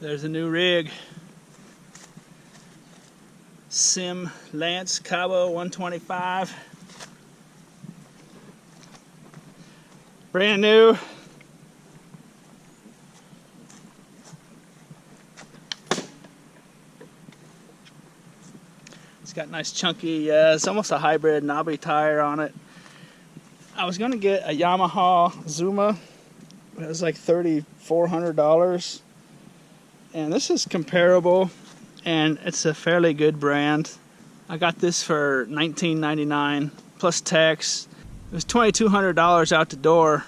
There's a new rig. Sim Lance Cabo 125. Brand new. It's got nice chunky, it's almost a hybrid knobby tire on it. I was gonna get a Yamaha Zuma. It was like $3,400. And this is comparable, and it's a fairly good brand. I got this for $19.99 plus tax. It was $2,200 out the door,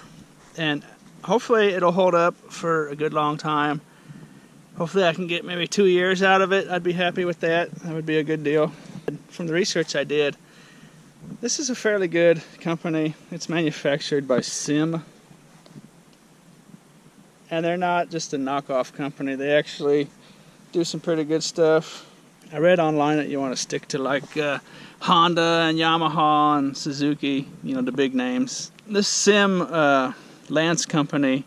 and hopefully it'll hold up for a good long time. Hopefully I can get maybe 2 years out of it. I'd be happy with that. That would be a good deal. From the research I did, this is a fairly good company. It's manufactured by Sim. And they're not just a knockoff company. They actually do some pretty good stuff. I read online that you want to stick to like Honda and Yamaha and Suzuki, you know, the big names. This Sim Lance company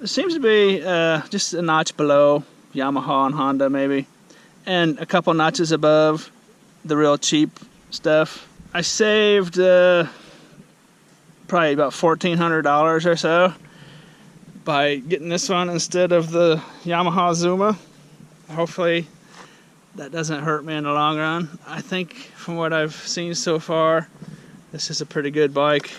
seems to be just a notch below Yamaha and Honda maybe, and a couple notches above the real cheap stuff. I saved probably about $1,400 or so by getting this one instead of the Yamaha Zuma. Hopefully that doesn't hurt me in the long run. I think from what I've seen so far, this is a pretty good bike.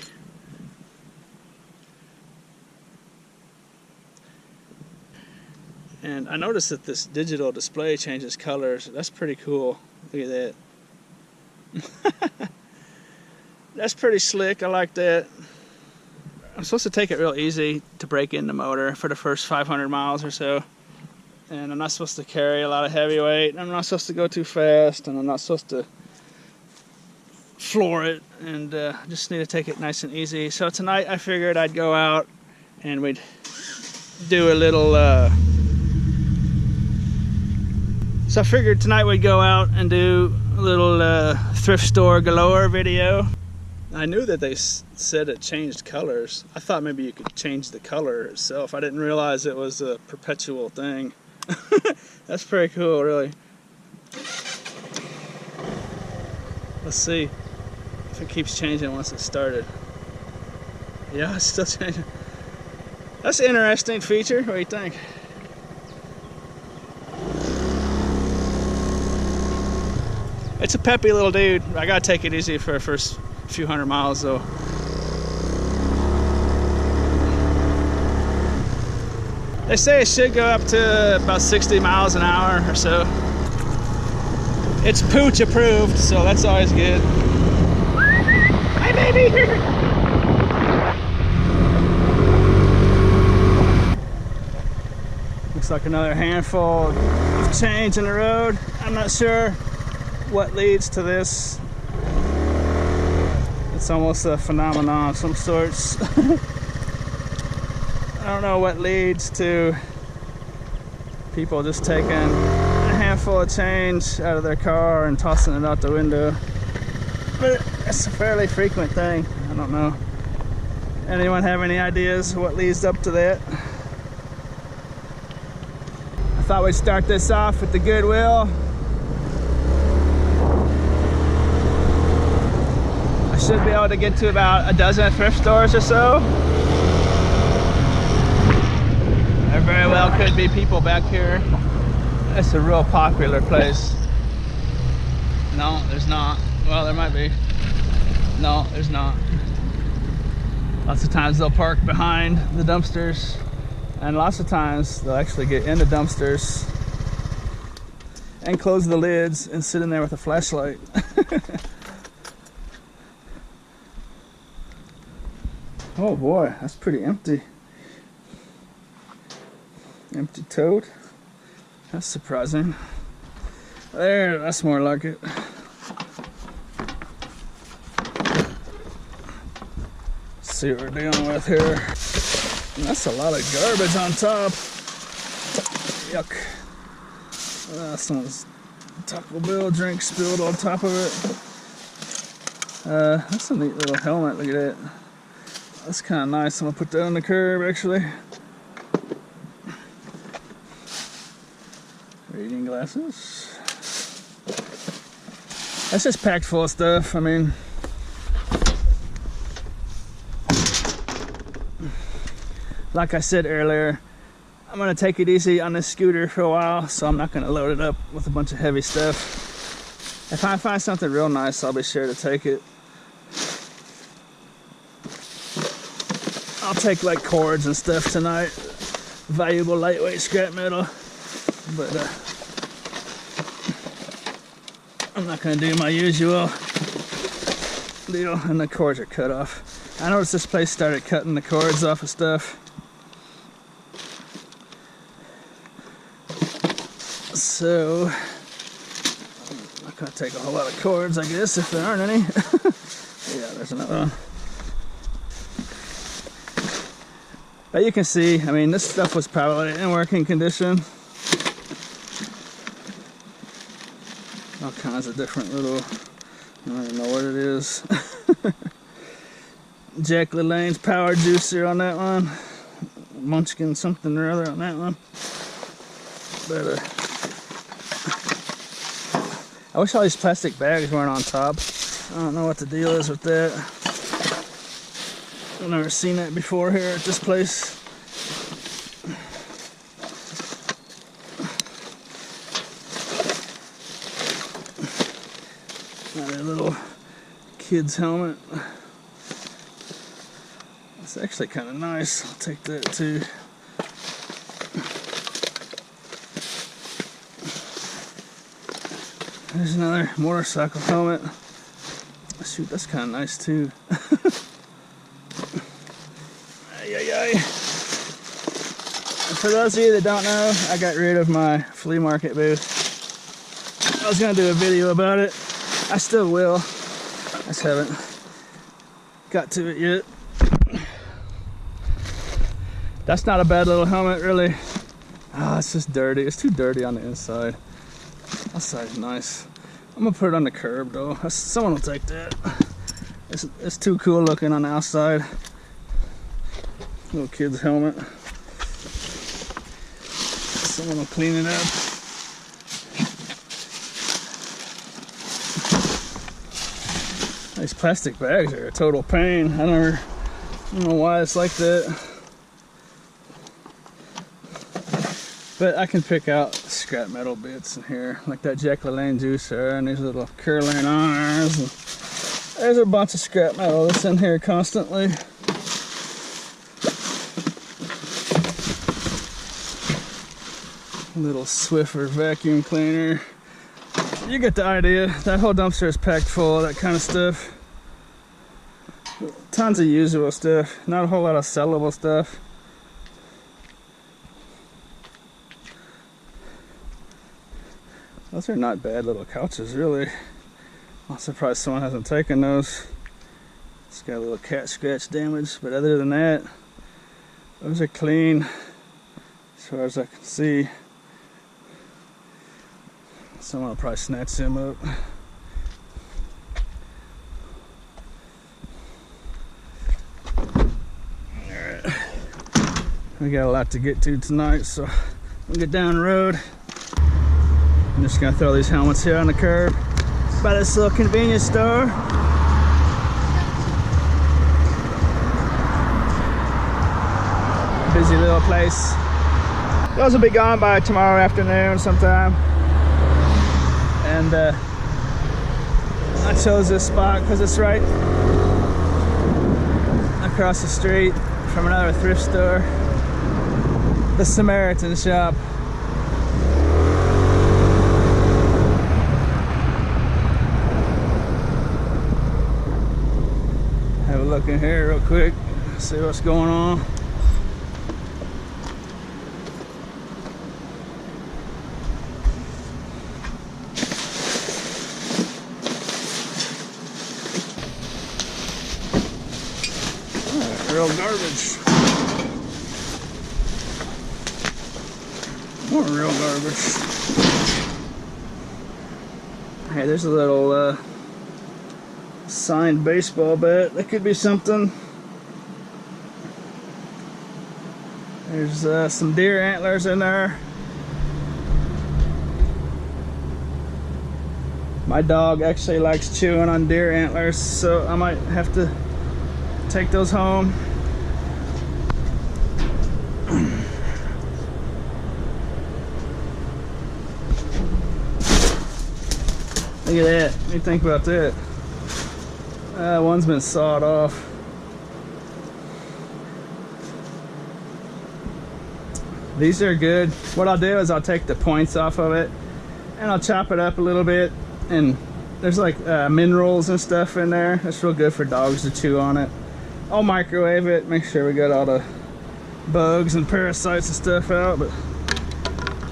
And I noticed that this digital display changes colors. That's pretty cool. Look at that. That's pretty slick. I like that. I'm supposed to take it real easy to break in the motor for the first 500 miles or so. And I'm not supposed to carry a lot of heavy weight. I'm not supposed to go too fast, and I'm not supposed to floor it. And just need to take it nice and easy. So tonight I figured I'd go out and we'd do a little... So I figured tonight we'd go out and do a little thrift store galore video. I knew that they said it changed colors. I thought maybe you could change the color itself. I didn't realize it was a perpetual thing. That's pretty cool, really. Let's see if it keeps changing once it started. Yeah, it's still changing. That's an interesting feature. What do you think? It's a peppy little dude. I gotta take it easy for the first few hundred miles though. They say it should go up to about 60 miles an hour or so. It's pooch approved, so that's always good. Hi baby! Looks like another handful of change in the road. I'm not sure what leads to this. It's almost a phenomenon of some sorts. I don't know what leads to people just taking a handful of change out of their car and tossing it out the window. But it's a fairly frequent thing. I don't know. Anyone have any ideas what leads up to that? I thought we'd start this off with the Goodwill. I should be able to get to about a dozen thrift stores or so. There very well could be people back here. It's a real popular place. No, there's not. Well, there might be. No, there's not. Lots of times they'll park behind the dumpsters, and lots of times they'll actually get in the dumpsters and close the lids and sit in there with a flashlight. Oh boy, that's pretty empty. Empty tote. That's surprising. There, that's more like it. Let's see what we're dealing with here. That's a lot of garbage on top. Yuck. Someone's Taco Bell drink spilled on top of it. That's a neat little helmet, look at that. That's kind of nice. I'm gonna put that on the curb actually. reading glasses. That's just packed full of stuff. I mean, like I said earlier, I'm gonna take it easy on this scooter for a while, so I'm not gonna load it up with a bunch of heavy stuff. If I find something real nice, I'll be sure to take it. I'll take like cords and stuff tonight, valuable lightweight scrap metal, but I'm not gonna do my usual deal. And the cords are cut off. I noticed this place started cutting the cords off of stuff. So, I'm not gonna take a whole lot of cords, I guess, if there aren't any. Yeah, there's another one. But you can see, I mean, this stuff was probably in working condition. All kinds of different little, I don't even know what it is. Jack LaLanne's power juicer on that one. Munchkin something or other on that one. But I wish all these plastic bags weren't on top. I don't know what the deal is with that. I've never seen that before here at this place. Another little kid's helmet. It's actually kind of nice. I'll take that too. There's another motorcycle helmet. Shoot, that's kind of nice too. For those of you that don't know, I got rid of my flea market booth. I was gonna do a video about it. I still will. I just haven't got to it yet. That's not a bad little helmet, really. Ah, it's just dirty. It's too dirty on the inside. Outside's nice. I'm gonna put it on the curb though. Someone will take that. It's too cool looking on the outside. Little kid's helmet. Someone will clean it up. These plastic bags are a total pain. I don't know why it's like that. But I can pick out scrap metal bits in here, like that Jack LaLanne juicer and these little curling irons. And there's a bunch of scrap metal that's in here constantly. Little Swiffer vacuum cleaner. You get the idea. That whole dumpster is packed full of that kind of stuff. Tons of usable stuff, not a whole lot of sellable stuff. Those are not bad little couches, really. I'm surprised someone hasn't taken those. It's got a little cat scratch damage, but other than that, those are clean as far as I can see. Someone will probably snatch them up. Alright. We got a lot to get to tonight, so we'll get down the road. I'm just gonna throw these helmets here on the curb by this little convenience store. Busy little place. Those will be gone by tomorrow afternoon sometime. And I chose this spot because it's right across the street from another thrift store, the Samaritan shop. Have a look in here real quick, see what's going on. Real garbage. More real garbage. Hey, there's a little signed baseball bat. That could be something. There's some deer antlers in there. My dog actually likes chewing on deer antlers, so I might have to take those home. Look at that. What do you think about that? One's been sawed off. These are good. What I'll do is I'll take the points off of it and I'll chop it up a little bit, and there's like minerals and stuff in there. That's real good for dogs to chew on it. I'll microwave it, make sure we got all the bugs and parasites and stuff out, but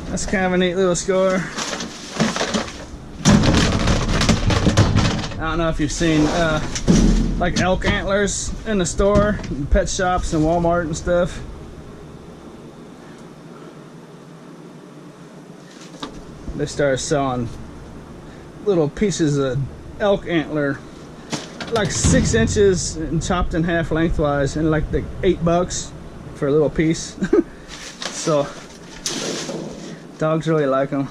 that's kind of a neat little score. I don't know if you've seen like elk antlers in the store, in pet shops and Walmart and stuff. They started selling little pieces of elk antler, like 6 inches and chopped in half lengthwise, and like $8 for a little piece. So dogs really like them.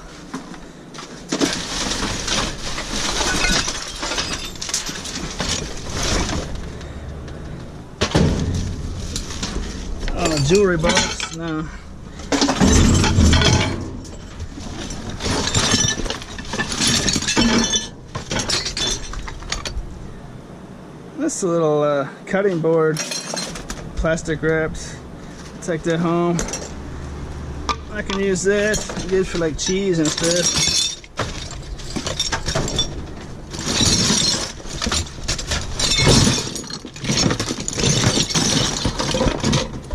Oh, jewelry box. No. This little cutting board, plastic wrapped. Take that home. I can use that. Good for like cheese and stuff.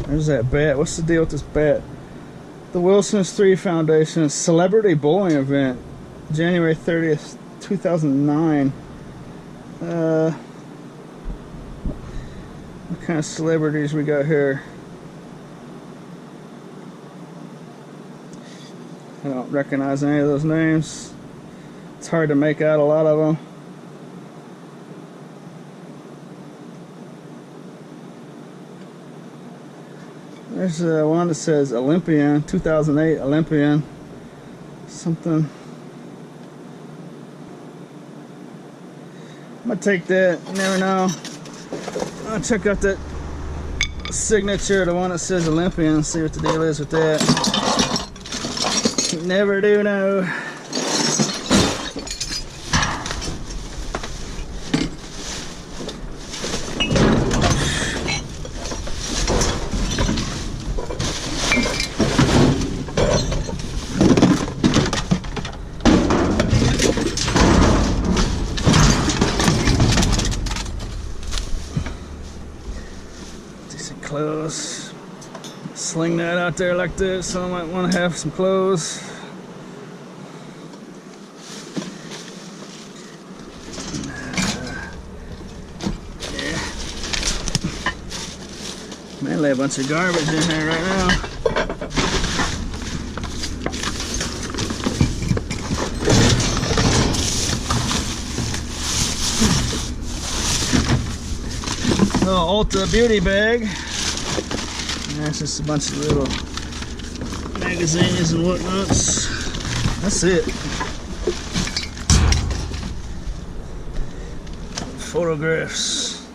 There's that bat. What's the deal with this bat? The Wilson's 3 Foundation Celebrity Bowling Event, January 30th, 2009. What kind of celebrities we got here? I don't recognize any of those names. It's hard to make out a lot of them. There's one that says Olympian, 2008 Olympian. Something. I'm gonna take that, you never know. I'll check out that signature, the one that says Olympian, and see what the deal is with that. You never do know. Clothes. Sling that out there like this, so I might want to have some clothes. Yeah. Mainly a bunch of garbage in here right now. Little Ulta beauty bag. That's just a bunch of little magazines and whatnots. That's it. Photographs.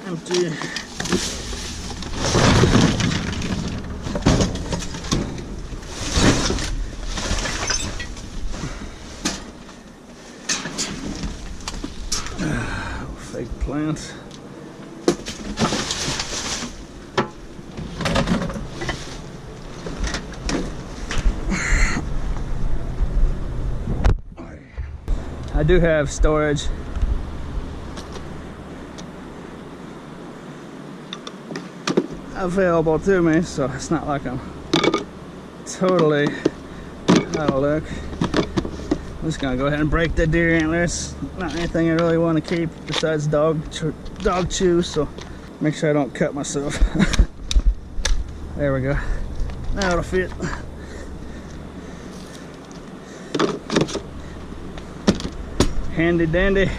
Empty. Fake plant. I do have storage. Available to me, so it's not like I'm totally out of luck. I'm just gonna go ahead and break the deer antlers. Not anything I really want to keep besides dog chew, so make sure I don't cut myself. There we go. Now it'll fit. Handy dandy.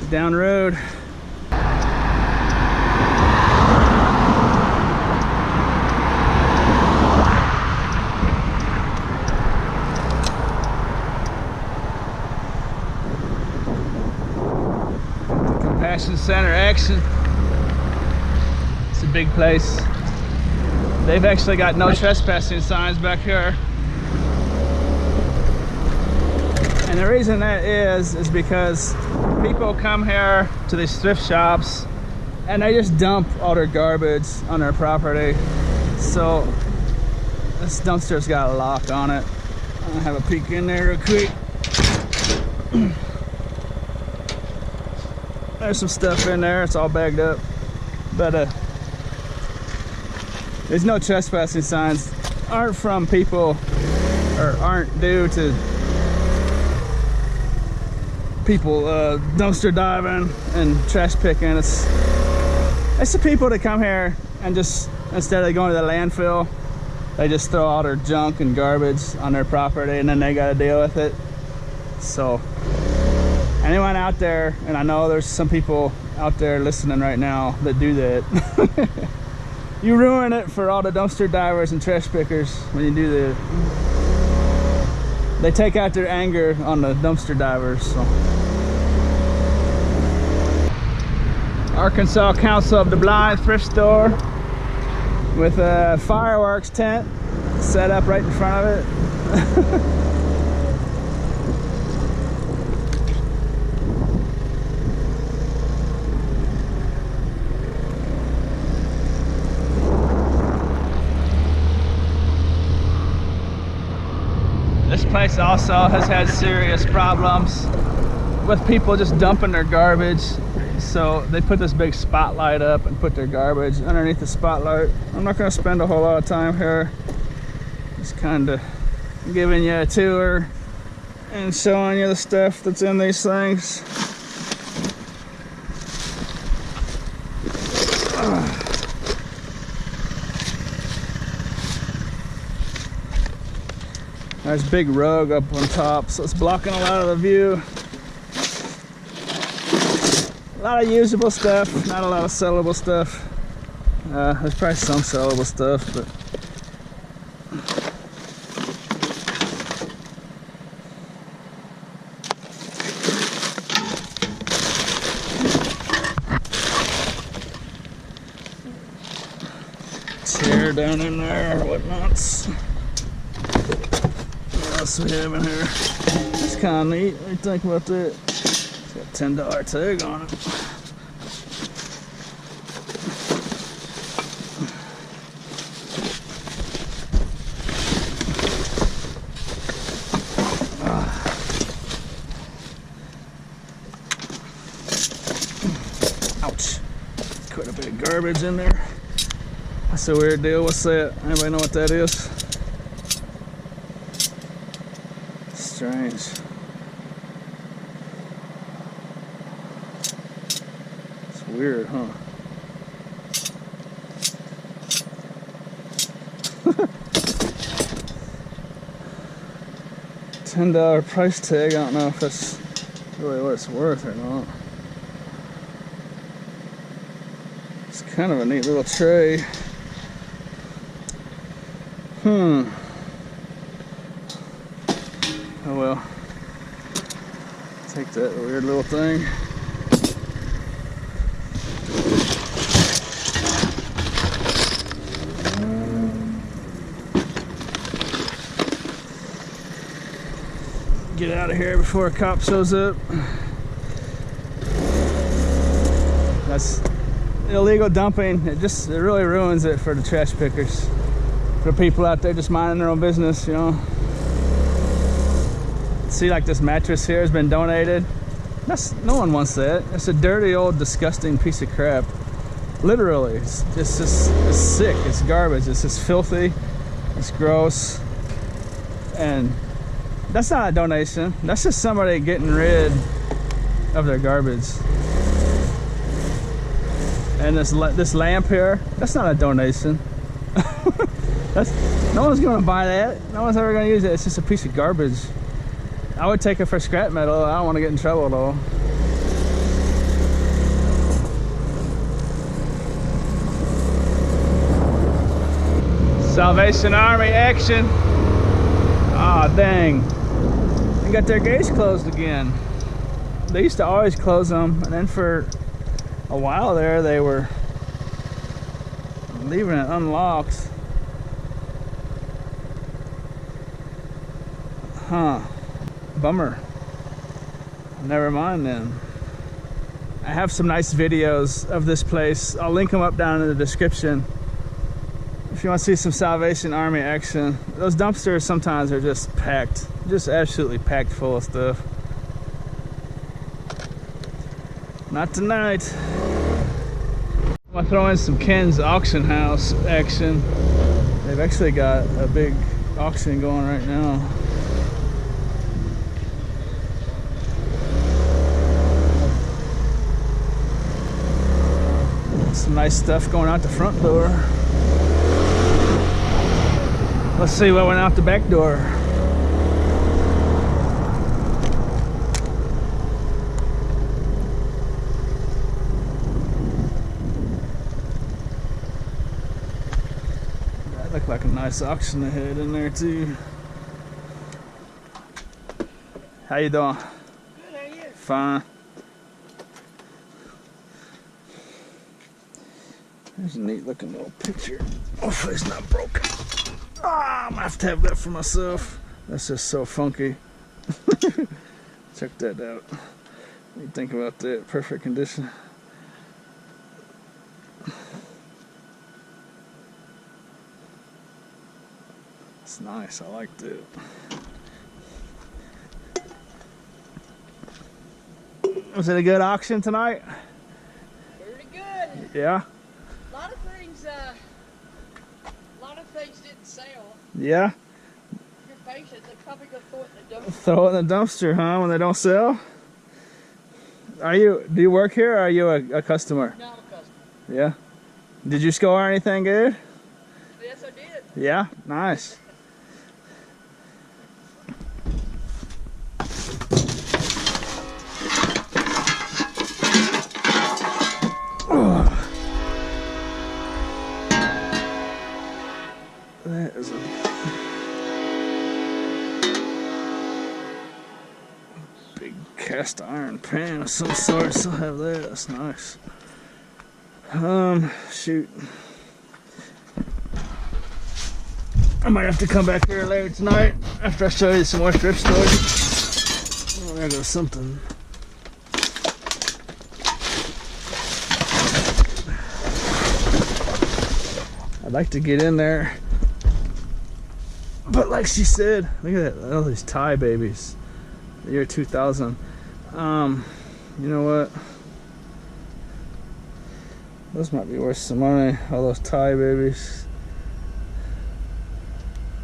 Down road. Fashion Center action. It's a big place. They've actually got no trespassing signs back here. And the reason that is because people come here to these thrift shops and they just dump all their garbage on their property. So this dumpster's got a lock on it. I'm gonna have a peek in there real quick. There's some stuff in there, it's all bagged up. But there's no trespassing signs. Aren't from people, or aren't due to people dumpster diving and trash picking. It's the people that come here and just, instead of going to the landfill, they just throw all their junk and garbage on their property and then they got to deal with it. So anyone out there, and I know there's some people out there listening right now that do that, you ruin it for all the dumpster divers and trash pickers when you do that. They take out their anger on the dumpster divers. So. Arkansas Council of the Blind thrift store with a fireworks tent set up right in front of it. This place also has had serious problems with people just dumping their garbage. So they put this big spotlight up and put their garbage underneath the spotlight. I'm not going to spend a whole lot of time here. Just kind of giving you a tour and showing you the stuff that's in these things. There's a big rug up on top, so it's blocking a lot of the view. A lot of usable stuff, not a lot of sellable stuff. There's probably some sellable stuff, but chair down in there, whatnots. What else we have in here? It's kind of neat. What do you think about that? It's got a $10 tag on it. Ouch. Quite a bit of garbage in there. That's a weird deal. What's that? Anybody know what that is? Strange. It's weird, huh? $10 price tag. I don't know if that's really what it's worth or not. It's kind of a neat little tray. Oh well. Take that weird little thing. Get out of here before a cop shows up. That's illegal dumping. It really ruins it for the trash pickers. For people out there just minding their own business, you know. See, like this mattress here has been donated. No one wants that. It's a dirty old disgusting piece of crap. Literally, it's sick. It's garbage. It's just filthy. It's gross. And that's not a donation. That's just somebody getting rid of their garbage. And this lamp here, that's not a donation. No one's gonna buy that. No one's ever gonna use it. It's just a piece of garbage. I would take it for scrap metal. I don't want to get in trouble though. Salvation Army action. Ah, dang. They got their gates closed again. They used to always close them, and then for a while there they were leaving it unlocked. Huh. Bummer. Never mind then. I have some nice videos of this place. I'll link them up down in the description if you want to see some Salvation Army action. Those dumpsters sometimes are just packed, just absolutely packed full of stuff. Not tonight. I'm gonna throw in some Ken's auction house action. They've actually got a big auction going right now. Some nice stuff going out the front door. Let's see what went out the back door. That looked like a nice auction they had in there too. How you doing? Good, how are you? Fine. There's a neat looking little picture. Hopefully it's not broken. Ah, I'm gonna have to have that for myself. That's just so funky. Check that out. What do you think about that? Perfect condition. It's nice, I liked it. Was it a good auction tonight? Pretty good. Yeah? A lot of things didn't sell. Yeah? If you're patient, they probably go throw it in the dumpster. Throw it in the dumpster, huh? When they don't sell? Do you work here or are you a customer? No, I'm a customer. Yeah? Did you score anything good? Yes, I did. Yeah? Nice. That is a big cast iron pan of some sort, so I'll have that. That's nice. Shoot. I might have to come back here later tonight after I show you some more thrift stores. Oh, there goes something. I'd like to get in there. But like she said, look at that, all these Thai babies. The year 2000. You know what? Those might be worth some money, all those Thai babies.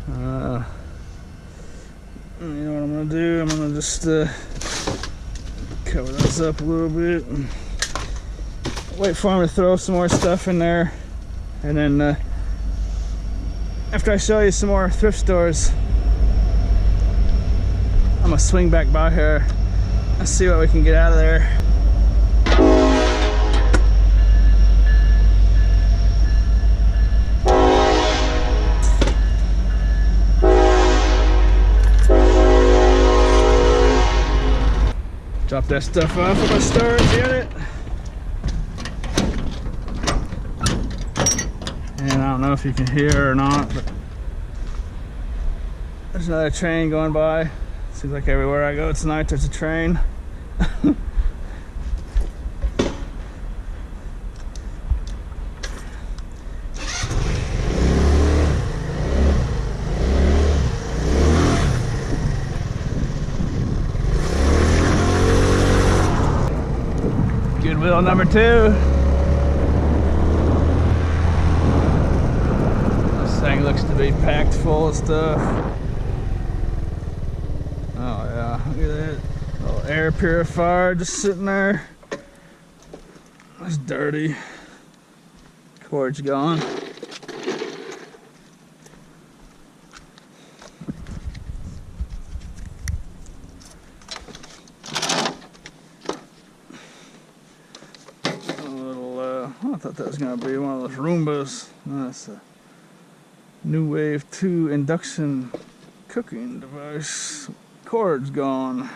You know what I'm gonna do? I'm gonna just cover those up a little bit and wait for them to throw some more stuff in there, and then after I show you some more thrift stores, I'm gonna swing back by here and see what we can get out of there. Drop that stuff off at my storage unit. And I don't know if you can hear or not, but there's another train going by. Seems like everywhere I go tonight there's a train. Goodwill number 2. This thing looks to be packed full of stuff. Oh yeah, look at that. Little air purifier just sitting there. It's dirty. Cord's gone. I thought that was going to be one of those Roombas. No, that's a New Wave 2 induction cooking device. Cord's gone.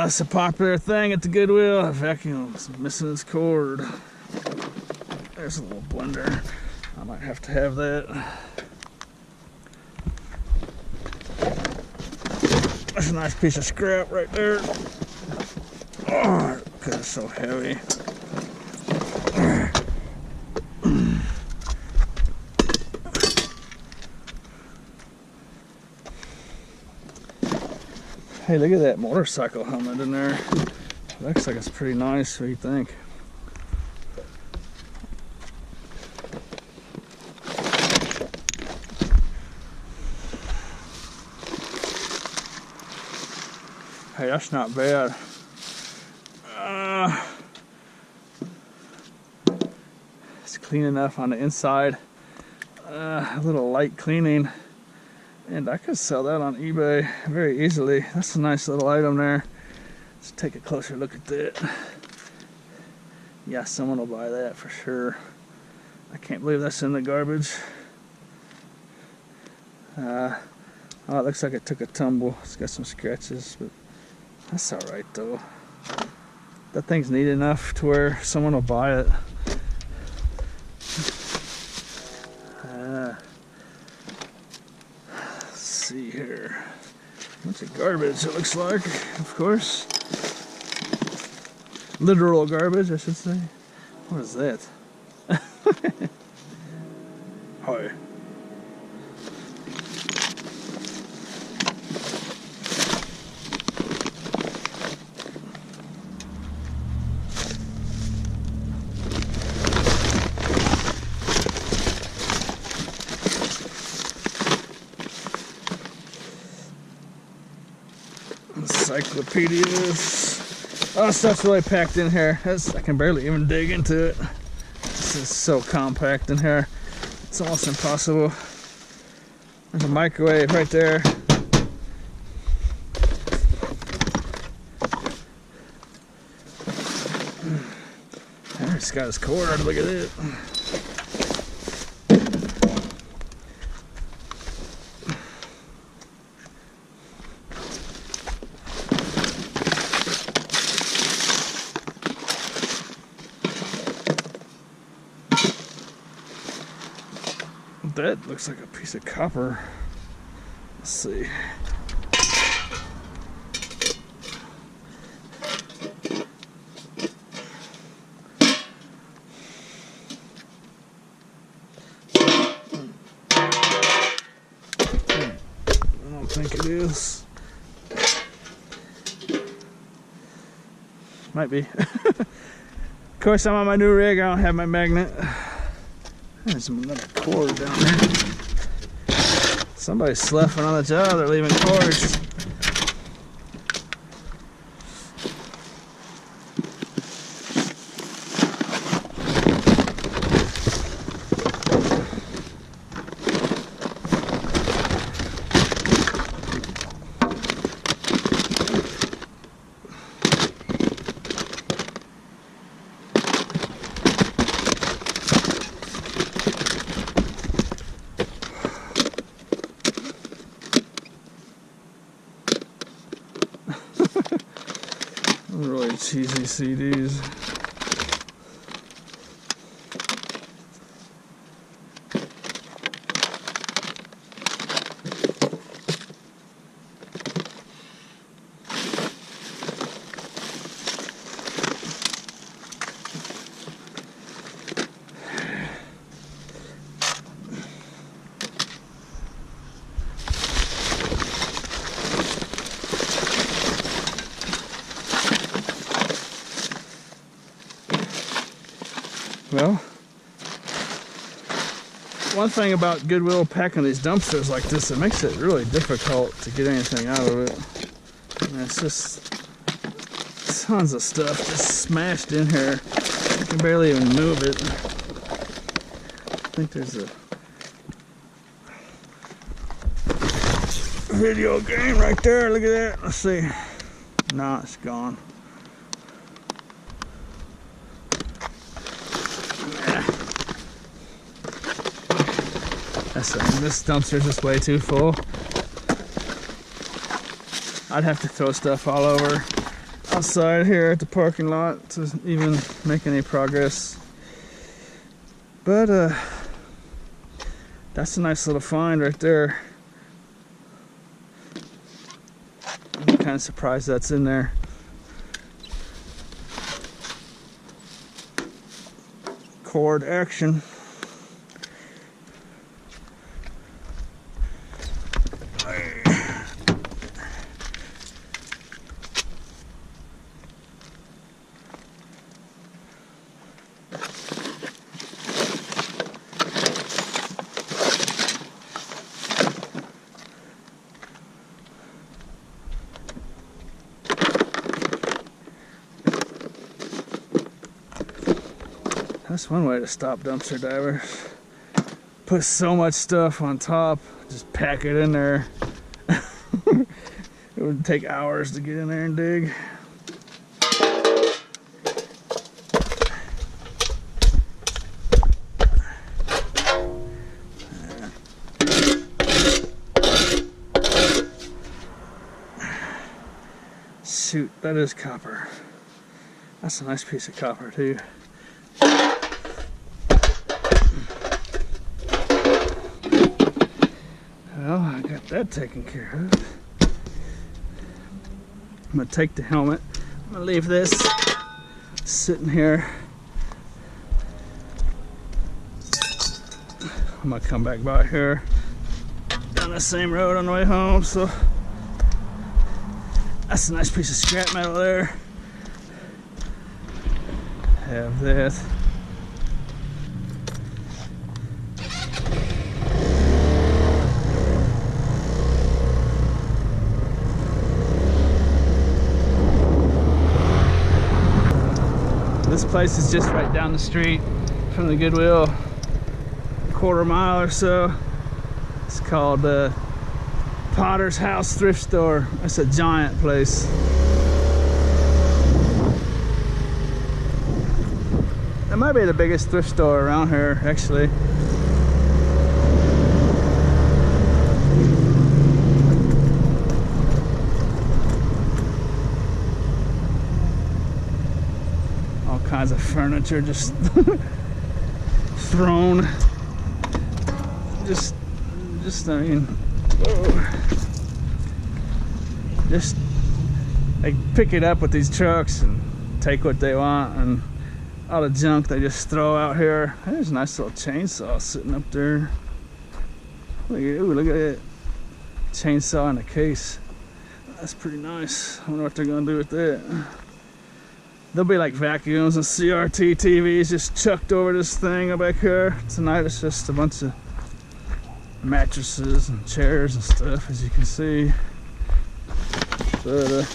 It's a popular thing at the Goodwill. A vacuum is missing its cord. There's a little blender. I might have to have that. That's a nice piece of scrap right there. Oh, because it's so heavy. Hey, look at that motorcycle helmet in there. Looks like it's pretty nice. What do you think? Hey, that's not bad. It's clean enough on the inside. A little light cleaning. And I could sell that on eBay very easily. That's a nice little item there. Let's take a closer look at that. Yeah, someone will buy that for sure. I can't believe that's in the garbage. Oh, it looks like it took a tumble. It's got some scratches, but that's alright though. That thing's neat enough to where someone will buy it. Let's see here. Bunch of garbage, it looks like, of course. Literal garbage, I should say. What is that? Hi. Encyclopedias. Oh, stuff's really packed in here. I can barely even dig into it. This is so compact in here. It's almost impossible. There's a microwave right there. There's got his cord. Look at it. That looks like a piece of copper. Let's see. I don't think it is. Might be. Of course, I'm on my new rig. I don't have my magnet. There's another cord down there. Somebody's sloughing on the job. They're leaving cords. Really cheesy CDs. Well, one thing about Goodwill packing these dumpsters like this, it makes it really difficult to get anything out of it. And it's just tons of stuff just smashed in here. I can barely even move it. I think there's a video game right there. Look at that. Let's see. No, it's gone. This dumpster's just way too full. I'd have to throw stuff all over. outside here at the parking lot to even make any progress. But that's a nice little find right there. I'm kind of surprised that's in there. Cord action. That's one way to stop dumpster divers. Put so much stuff on top, just pack it in there. It would take hours to get in there and dig. Shoot, that is copper. That's a nice piece of copper too. Well, I got that taken care of. I'm gonna take the helmet. I'm gonna leave this sitting here. I'm gonna come back by here down the same road on the way home. So that's a nice piece of scrap metal there. Have that. This place is just right down the street from the Goodwill, a quarter mile or so. It's called Potter's House Thrift Store. It's a giant place. It might be the biggest thrift store around here, actually. All kinds of furniture just thrown. Just I mean, whoa. Just they pick it up with these trucks and take what they want, and all the junk they just throw out here. There's a nice little chainsaw sitting up there. Ooh, look at it. Chainsaw in a case. That's pretty nice. I wonder what they're gonna do with that. There'll be like vacuums and CRT TVs just chucked over this thing back here. Tonight it's just a bunch of mattresses and chairs and stuff, as you can see. But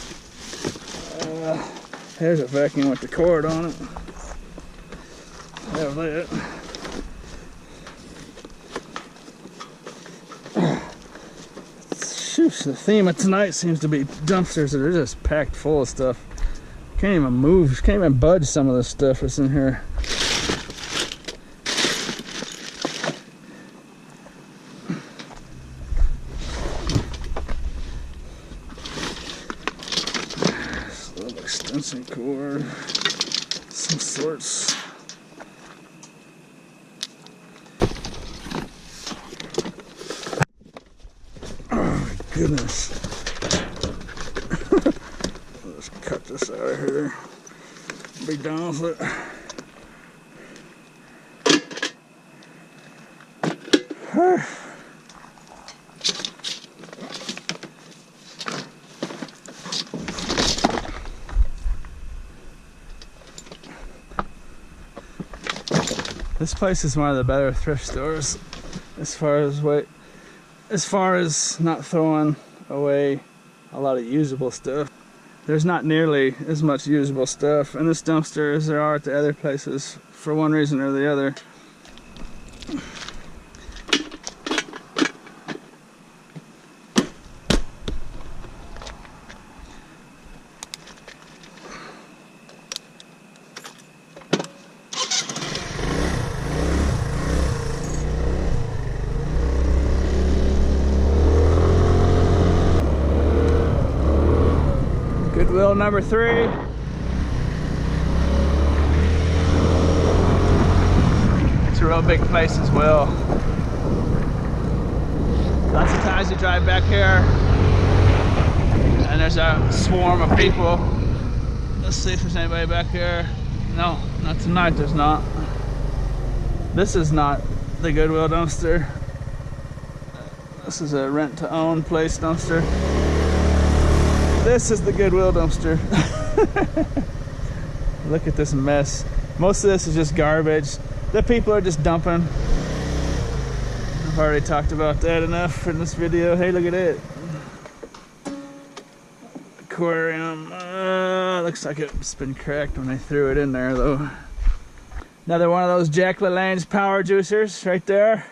there's a vacuum with the cord on it. Have that. Shoot, the theme of tonight seems to be dumpsters that are just packed full of stuff. Can't even move, can't even budge some of the stuff that's in here. This little extension cord, some sorts. Goodness. Let's cut this out of here. Be done with it. This place is one of the better thrift stores as far as not throwing away a lot of usable stuff. There's not nearly as much usable stuff in this dumpster as there are at the other places, for one reason or the other. Goodwill number 3. It's a real big place as well. Lots of times you drive back here and there's a swarm of people. Let's see if there's anybody back here. No, not tonight, there's not. This is not the Goodwill dumpster. This is a rent-to-own place dumpster. This is the Goodwill dumpster. Look at this mess. Most of this is just garbage that people are just dumping. I've already talked about that enough in this video. Hey, look at it. Aquarium. Looks like it's been cracked when I threw it in there though. Another one of those Jack LaLanne's power juicers right there.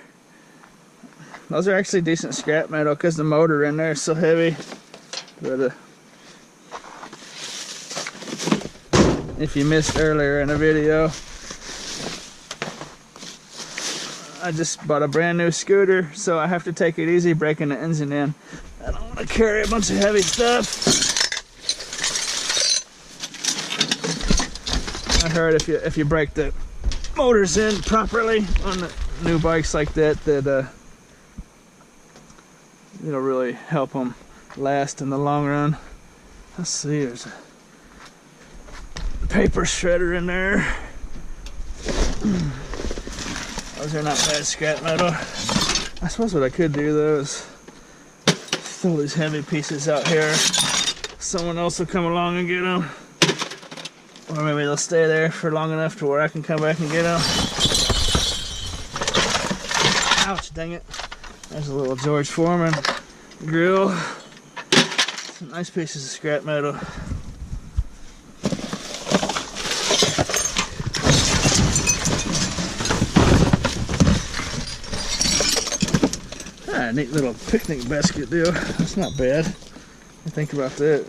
Those are actually decent scrap metal because the motor in there is so heavy. But if you missed earlier in the video, I just bought a brand new scooter, so I have to take it easy breaking the engine in. I don't want to carry a bunch of heavy stuff. I heard if you break the motors in properly on the new bikes like that, it'll really help them last in the long run. Let's see, there's a paper shredder in there. Those are not bad scrap metal. I suppose what I could do though is throw these heavy pieces out here. Someone else will come along and get them. Or maybe they'll stay there for long enough to where I can come back and get them. Ouch, dang it. There's a little George Foreman grill. Some nice pieces of scrap metal. Ah, neat little picnic basket deal. That's not bad. I think about that.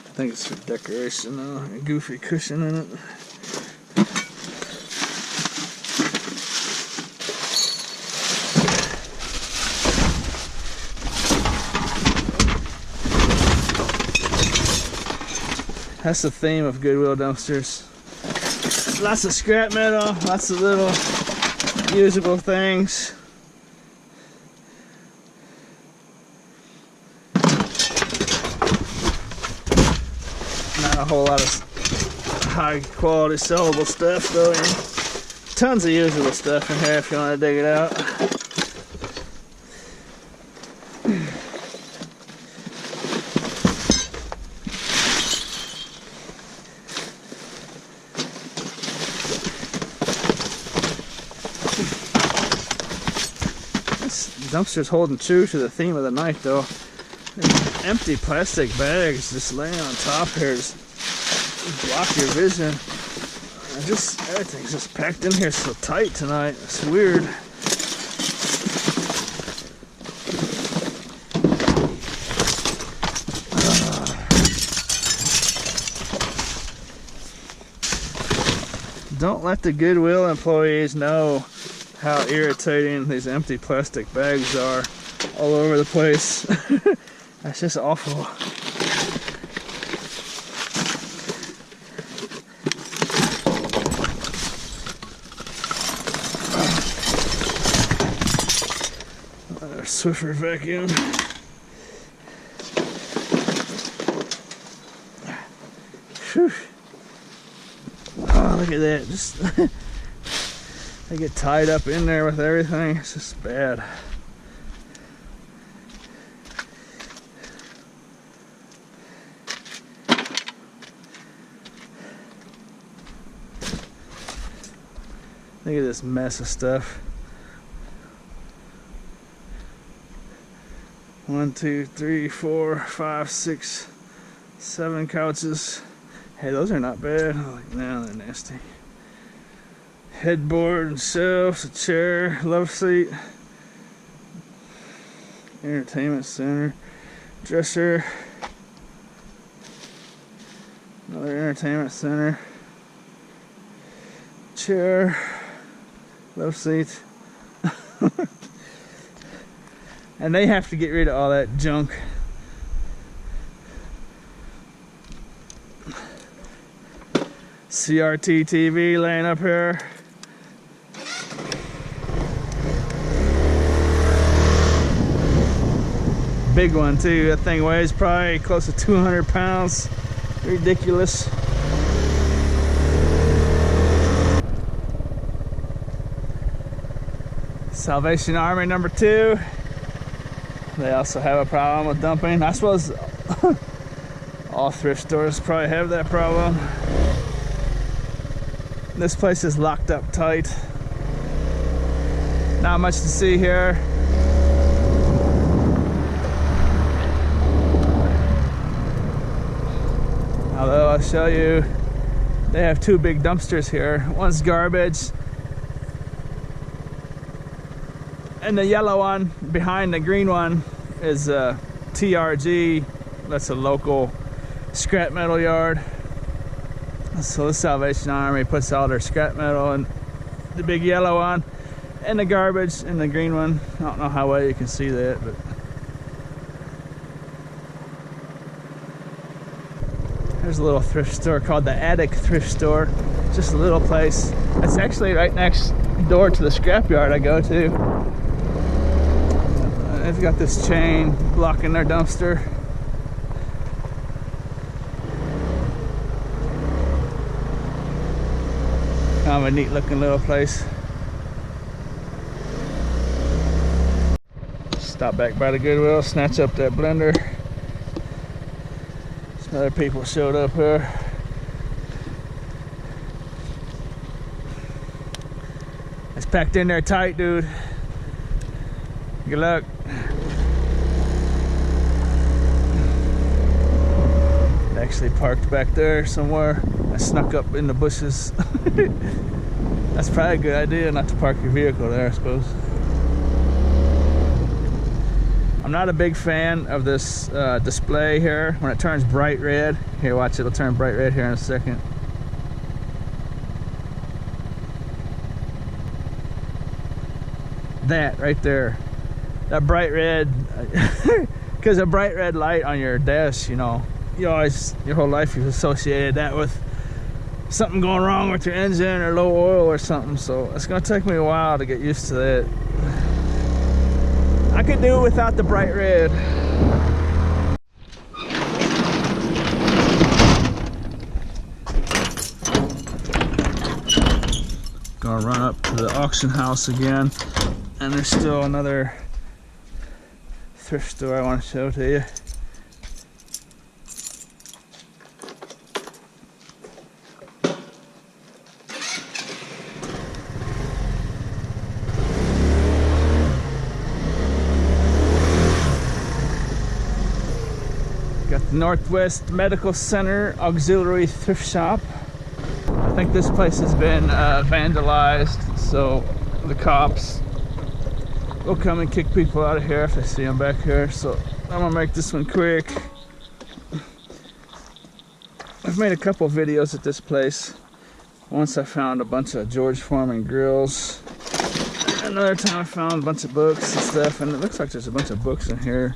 I think it's for decoration though. A goofy cushion in it. That's the theme of Goodwill dumpsters. Lots of scrap metal, lots of little usable things. Not a whole lot of high quality sellable stuff though. You know? Tons of usable stuff in here if you want to dig it out. Dumpster's holding true to the theme of the night though. There's empty plastic bags just laying on top here just block your vision. Everything's just packed in here so tight tonight. It's weird. Don't let the Goodwill employees know how irritating these empty plastic bags are all over the place. That's just awful. Another Swiffer vacuum. Whew. Oh, look at that. Just they get tied up in there with everything. It's just bad. Look at this mess of stuff. 1, 2, 3, 4, 5, 6, 7 couches. Hey, those are not bad. Oh, no, they're nasty. Headboard and shelves, a chair, love seat, entertainment center, dresser, another entertainment center, chair, love seat. And they have to get rid of all that junk. CRT TV laying up here. Big one too. That thing weighs probably close to 200 pounds. Ridiculous. Salvation Army number 2. They also have a problem with dumping. I suppose all thrift stores probably have that problem. This place is locked up tight. Not much to see here. Although I'll show you, they have 2 big dumpsters here. One's garbage, and the yellow one behind the green one is TRG. That's a local scrap metal yard. So the Salvation Army puts all their scrap metal in the big yellow one, and the garbage in the green one. I don't know how well you can see that, but there's a little thrift store called the Attic Thrift Store. Just a little place. It's actually right next door to the scrapyard I go to. They've got this chain blocking their dumpster. Kind of a neat looking little place. Stop back by the Goodwill, snatch up that blender. Some other people showed up here. It's packed in there tight, dude. Good luck. Actually parked back there somewhere. I snuck up in the bushes. That's probably a good idea not to park your vehicle there, I suppose. I'm not a big fan of this display here when it turns bright red. Here, watch, it'll turn bright red here in a second. That right there, that bright red, because a bright red light on your dash, you know, you always, your whole life you've associated that with something going wrong with your engine or low oil or something. So it's gonna take me a while to get used to that. I could do it without the bright red. Gonna run up to the auction house again, and there's still another thrift store I want to show to you. Got the Northwest Medical Center Auxiliary Thrift Shop. I think this place has been vandalized, so the cops will come and kick people out of here if they see them back here. So I'm gonna make this one quick. I've made a couple videos at this place. Once I found a bunch of George Foreman grills. Another time I found a bunch of books and stuff, and it looks like there's a bunch of books in here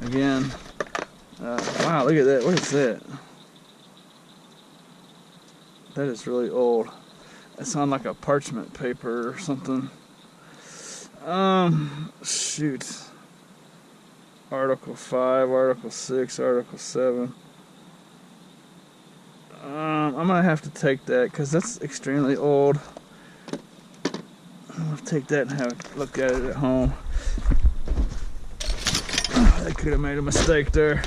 again. Wow, look at that. What is that? That is really old. It's on like a parchment paper or something. Shoot. Article 5, Article 6, Article 7. I'm gonna have to take that because that's extremely old. I'm gonna take that and have a look at it at home. I could have made a mistake there.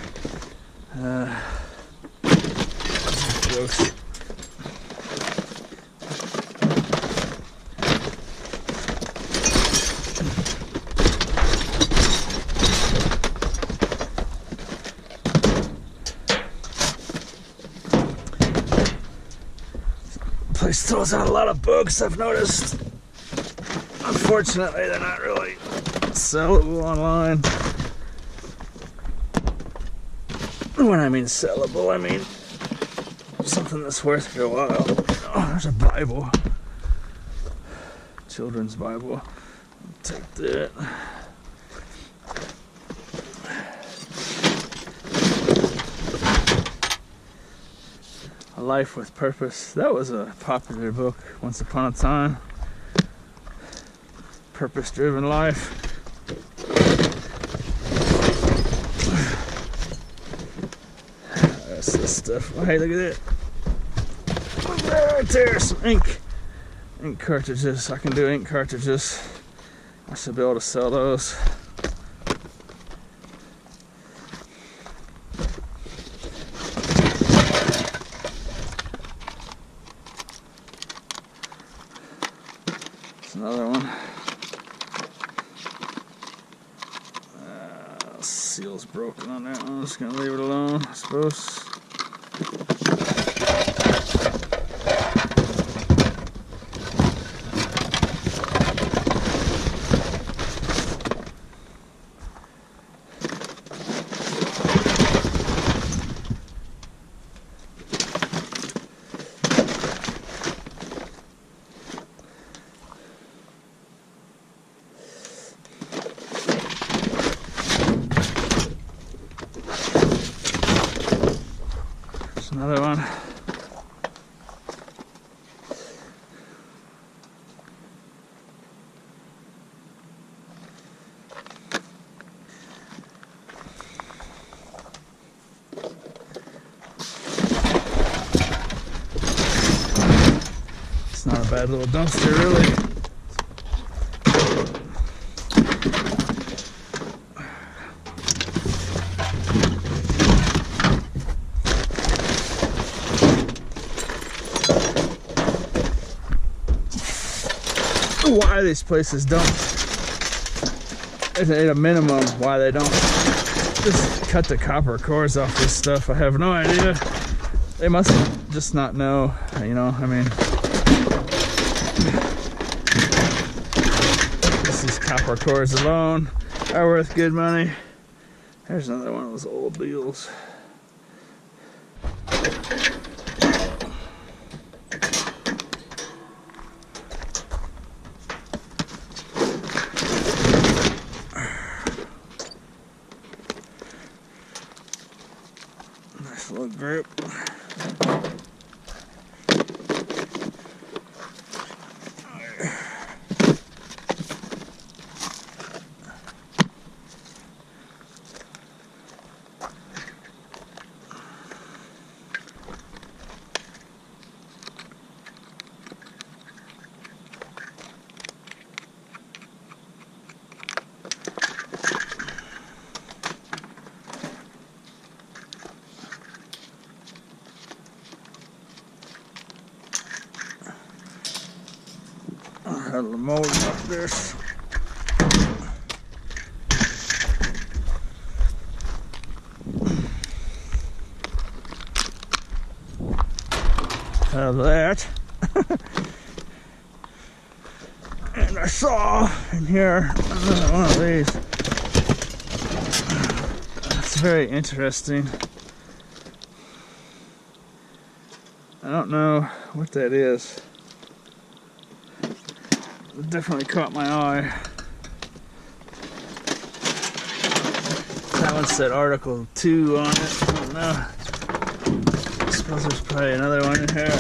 Gross. Place throws out a lot of books, I've noticed. Unfortunately, they're not really sellable online. When I mean sellable, I mean something that's worth your while. Oh, there's a Bible. Children's Bible. I'll take that. Life with Purpose. That was a popular book once upon a time. Purpose-driven life. That's this stuff. Oh, hey, look at it. Right there, some ink cartridges. I can do ink cartridges. I should be able to sell those. That's another one. Seal's broken on that one. I'm just gonna leave it alone, I suppose. Another one. It's not a bad little dumpster, really. Why these places don't, at a minimum, why they don't just cut the copper cores off this stuff, I have no idea. They must just not know, you know, I mean, these copper cores alone are worth good money. There's another one of those old deals. Nice little group. Had the mold up this. Have that. And I saw in here one of these. It's very interesting. I don't know what that is. It definitely caught my eye. That one said Article 2 on it. I don't know. I suppose there's probably another one in here.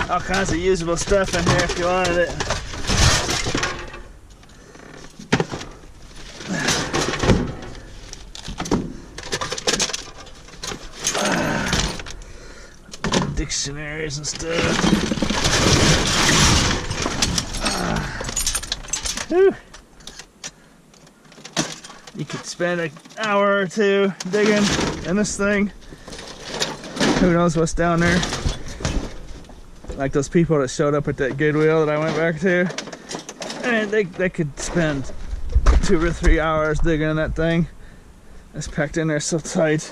All kinds of usable stuff in here if you wanted it. Dictionaries and stuff. You could spend an hour or two digging in this thing. Who knows what's down there? Like those people that showed up at that Goodwill that I went back to. And they could spend 2 or 3 hours digging in that thing. It's packed in there so tight.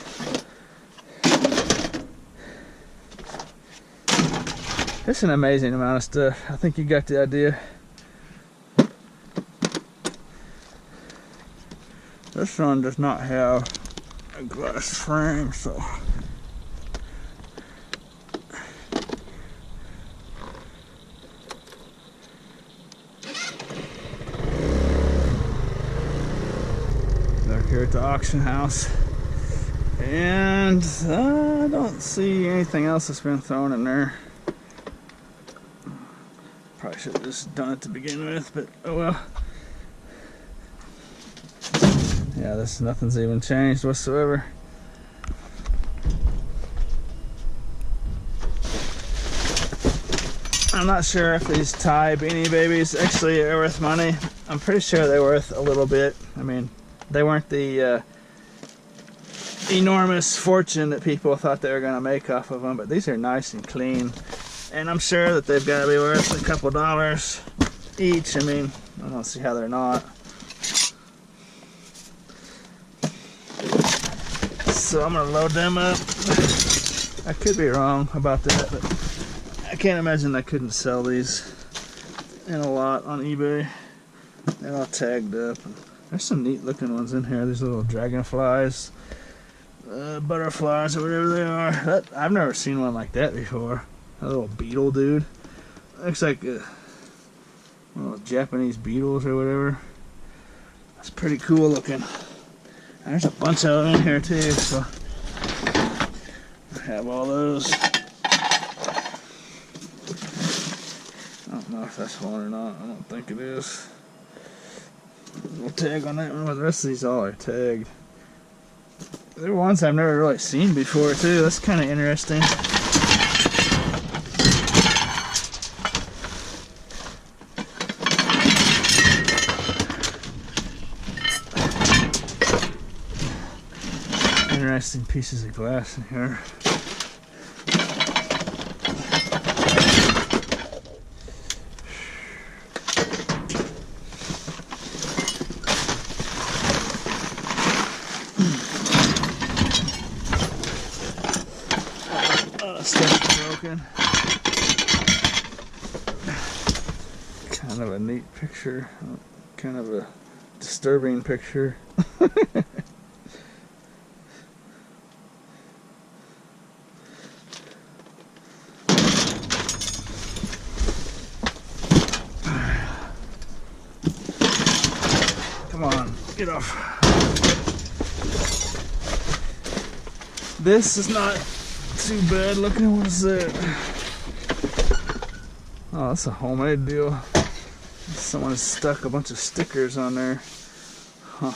It's an amazing amount of stuff. I think you got the idea. This one does not have a glass frame, so at the auction house. And I don't see anything else that's been thrown in there. Probably should have just done it to begin with, but oh well. Yeah, nothing's even changed whatsoever. I'm not sure if these Thai Beanie Babies actually are worth money. I'm pretty sure they're worth a little bit. I mean, they weren't the enormous fortune that people thought they were going to make off of them, but these are nice and clean. And I'm sure that they've got to be worth a couple dollars each. I mean, I don't see how they're not. So I'm going to load them up. I could be wrong about that, but I can't imagine I couldn't sell these in a lot on eBay. They're all tagged up. There's some neat looking ones in here. These little dragonflies, butterflies, or whatever they are. I've never seen one like that before. A little beetle dude. Looks like one of those Japanese beetles or whatever. That's pretty cool looking. There's a bunch of them in here too, so I have all those. I don't know if that's one or not. I don't think it is. We'll tag on that one, but the rest of these all are tagged. They're ones I've never really seen before too. That's kind of interesting. Interesting pieces of glass in here. Stuff's broken. Kind of a neat picture. Kind of a disturbing picture. Come on, get off. This is not too bad looking. What is that? Oh, that's a homemade deal. Someone has stuck a bunch of stickers on there. Huh.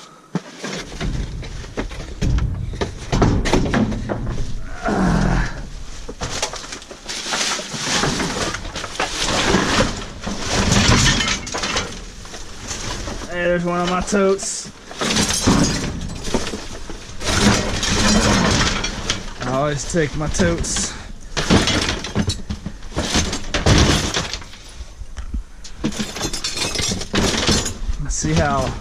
Hey, there's one of my totes. I always take my totes. See how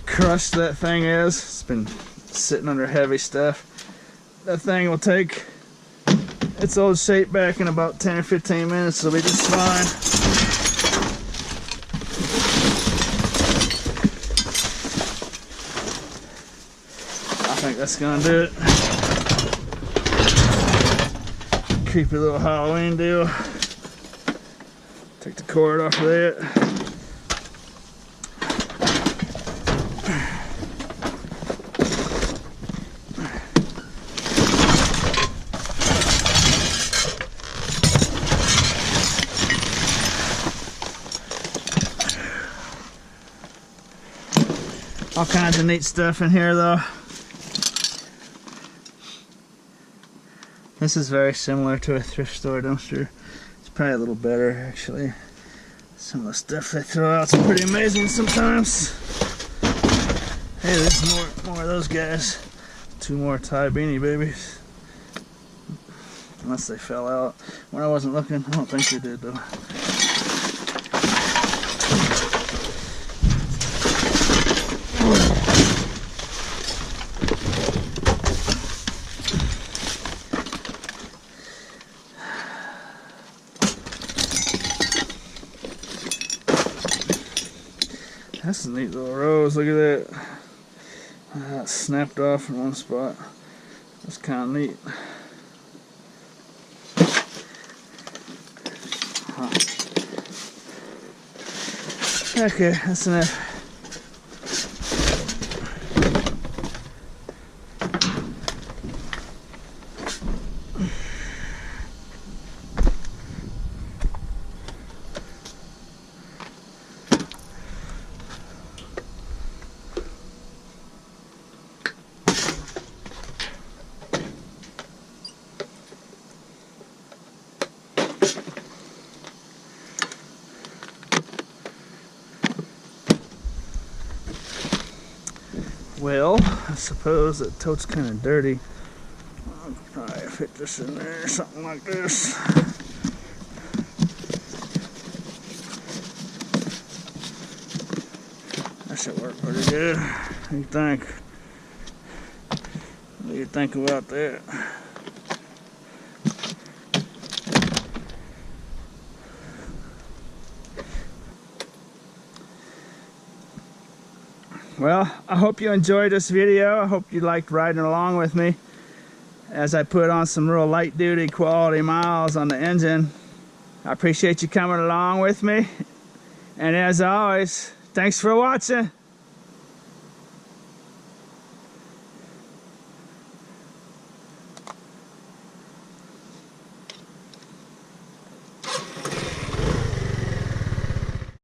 crushed that thing is? It's been sitting under heavy stuff. That thing will take its old shape back in about 10 or 15 minutes. It'll be just fine. I think that's gonna do it. Creepy little Halloween deal. Take the cord off of that. All kinds of neat stuff in here though. This is very similar to a thrift store dumpster. It's probably a little better actually. Some of the stuff they throw out is pretty amazing sometimes. Hey, there's more of those guys. 2 more Thai Beanie Babies. Unless they fell out when I wasn't looking. I don't think they did though. That's a neat little rose, look at that. That snapped off in one spot. That's kind of neat. Huh. Okay, that's enough. Well, I suppose that tote's kind of dirty. I'll probably fit this in there, something like this. That should work pretty good. What do you think? What do you think about that? Well, I hope you enjoyed this video. I hope you liked riding along with me as I put on some real light duty quality miles on the engine. I appreciate you coming along with me. And as always, thanks for watching.